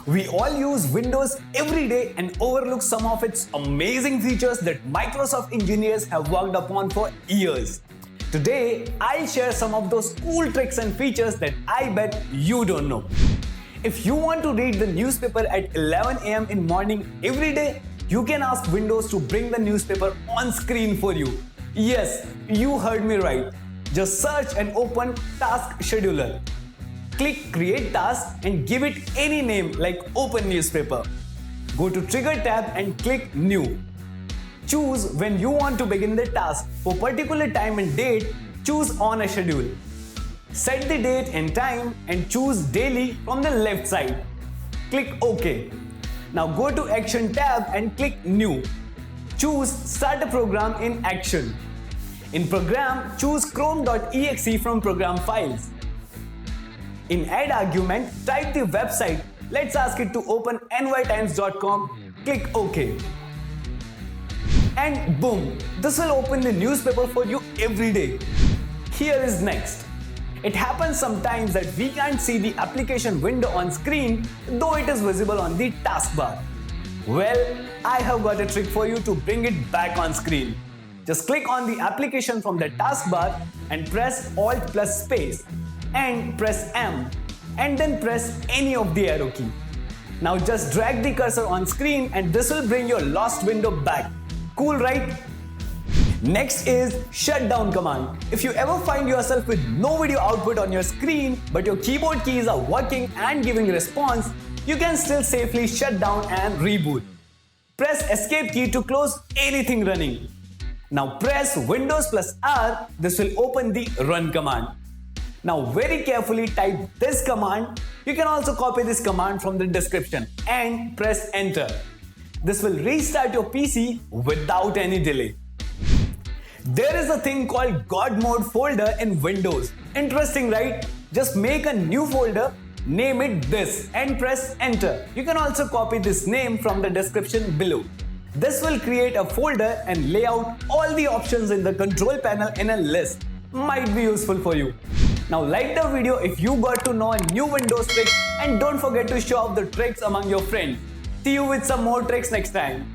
We all use Windows every day and overlook some of its amazing features that Microsoft engineers have worked upon for years. Today, I'll share some of those cool tricks and features that I bet you don't know. If you want to read the newspaper at 11 a.m. in morning every day, you can ask Windows to bring the newspaper on screen for you. Yes, you heard me right. Just search and open Task Scheduler. Click Create Task and give it any name like Open Newspaper. Go to Trigger tab and click New. Choose when you want to begin the task. For particular time and date, choose On a Schedule. Set the date and time and choose Daily from the left side. Click OK. Now go to Action tab and click New. Choose Start a Program in Action. In Program, choose Chrome.exe from Program Files. In Add Argument, type the website. Let's ask it to open nytimes.com. Click OK. And boom, this will open the newspaper for you every day. Here is next. It happens sometimes that we can't see the application window on screen, though it is visible on the taskbar. Well, I have got a trick for you to bring it back on screen. Just click on the application from the taskbar and press Alt plus space and press M and then press any of the arrow key. Now just drag the cursor on screen and this will bring your lost window back. Cool, right? Next is Shutdown command. If you ever find yourself with no video output on your screen but your keyboard keys are working and giving response, you can still safely shut down and reboot. Press Escape key to close anything running. Now press Windows plus R, this will open the Run command. Now very carefully type this command. You can also copy this command from the description and press Enter. This will restart your PC without any delay. There is a thing called Godmode folder in Windows. Interesting, right? Just make a new folder, name it this and press Enter. You can also copy this name from the description below. This will create a folder and lay out all the options in the control panel in a list. Might be useful for you. Now like the video if you got to know a new Windows trick and don't forget to show off the tricks among your friends. See you with some more tricks next time.